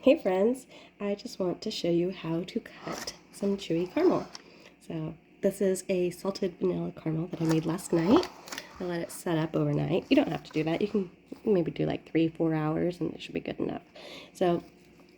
Hey friends, I just want to show you how to cut some chewy caramel. So this is a salted vanilla caramel that I made last night. I let it set up overnight. You don't have to do that. You can maybe do like 3-4 hours and it should be good enough. So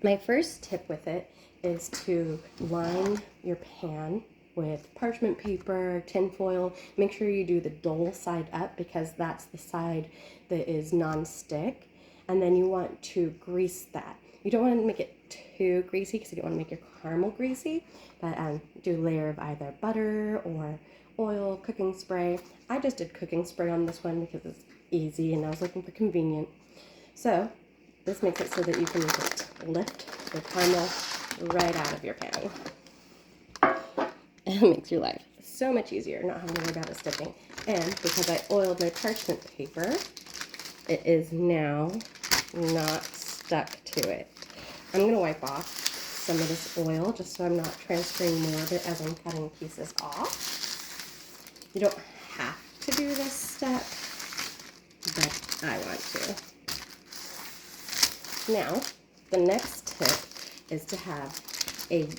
my first tip with it is to line your pan with parchment paper, tin foil. Make sure you do the dull side up because that's the side that is non-stick. And then you want to grease that. You don't want to make it too greasy because you don't want to make your caramel greasy, but do a layer of either butter or oil, cooking spray. I just did cooking spray on this one because it's easy and I was looking for convenient. So this makes it so that you can just lift the caramel right out of your pan. And it makes your life so much easier, not having to worry about it sticking. And because I oiled my parchment paper, it is now not stuck to it. I'm going to wipe off some of this oil just so I'm not transferring more of it as I'm cutting pieces off. You don't have to do this step, but I want to. Now, the next tip is to have a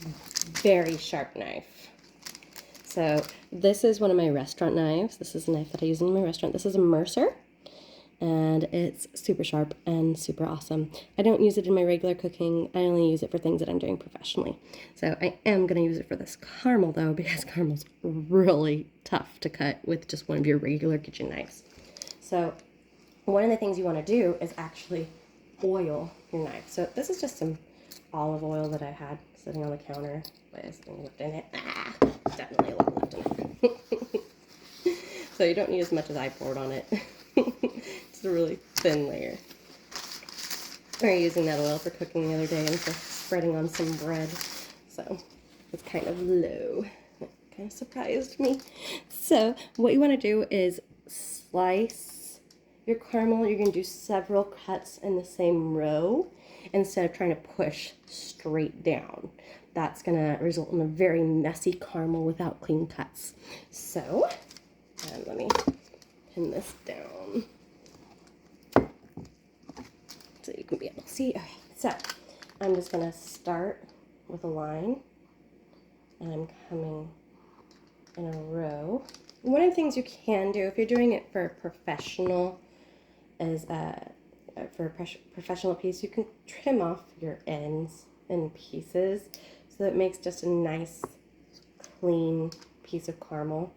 very sharp knife. So this is one of my restaurant knives. This is a knife that I use in my restaurant. This is a Mercer. And it's super sharp and super awesome. I don't use it in my regular cooking. I only use it for things that I'm doing professionally. So I am going to use it for this caramel though, because caramel's really tough to cut with just one of your regular kitchen knives. So one of the things you want to do is actually oil your knife. So this is just some olive oil that I had sitting on the counter with something left in it. Definitely a lot left in it. So you don't need as much as I poured on it. It's a really thin layer. We were using that oil for cooking the other day and for spreading on some bread. So it's kind of low. It kind of surprised me. So what you want to do is slice your caramel. You're going to do several cuts in the same row instead of trying to push straight down. That's going to result in a very messy caramel without clean cuts. So let me pin this down so you can be able to see. Okay, so I'm just going to start with a line and I'm coming in a row. One of the things you can do if you're doing it for a professional is for a professional piece, you can trim off your ends and pieces so that it makes just a nice clean piece of caramel.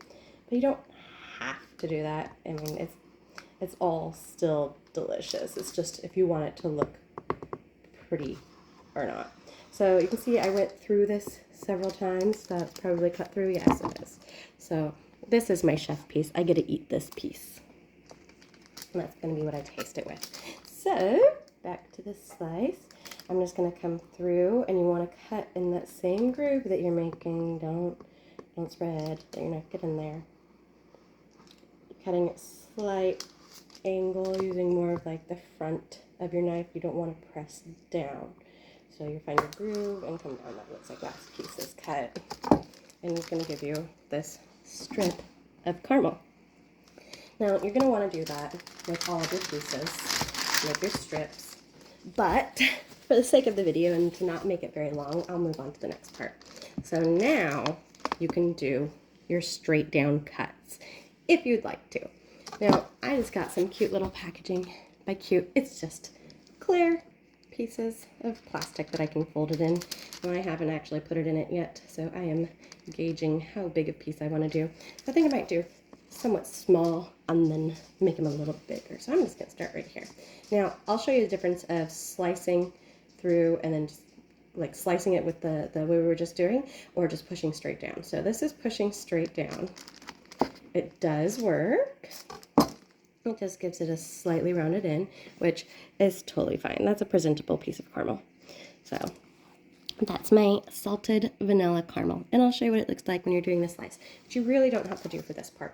But you don't have to do that. I mean, it's all still delicious. It's just if you want it to look pretty or not. So you can see I went through this several times. That's probably cut through. Yes, it is. So this is my chef piece. I get to eat this piece. And that's going to be what I taste it with. So back to the slice. I'm just going to come through, and you want to cut in that same groove that you're making. Don't spread. Let your knife get in there. Cutting at slight angle, using more of like the front of your knife. You don't want to press down. So you find your groove and come down. That looks like last piece is cut. And it's going to give you this strip of caramel. Now you're going to want to do that with all of your pieces, with your strips. But for the sake of the video and to not make it very long, I'll move on to the next part. So now you can do your straight down cuts if you'd like to. Now, I just got some cute little packaging. By cute, it's just clear pieces of plastic that I can fold it in. Well, I haven't actually put it in it yet, so I am gauging how big a piece I want to do. I think I might do somewhat small and then make them a little bigger. So I'm just going to start right here. Now, I'll show you the difference of slicing through and then just like slicing it with the way we were just doing, or just pushing straight down. So this is pushing straight down. It does work. It just gives it a slightly rounded in, which is totally fine. That's a presentable piece of caramel. So that's my salted vanilla caramel. And I'll show you what it looks like when you're doing the slice, which you really don't have to do for this part.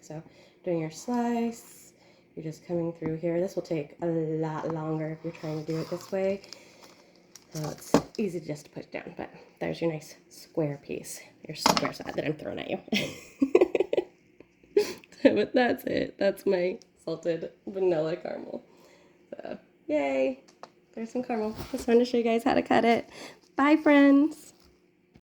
So doing your slice, you're just coming through here. This will take a lot longer if you're trying to do it this way. So it's easy just to put down, but there's your nice square piece, your square side that I'm throwing at you. But that's it. That's my salted vanilla caramel. So, yay. There's some caramel. Just wanted to show you guys how to cut it. Bye, friends.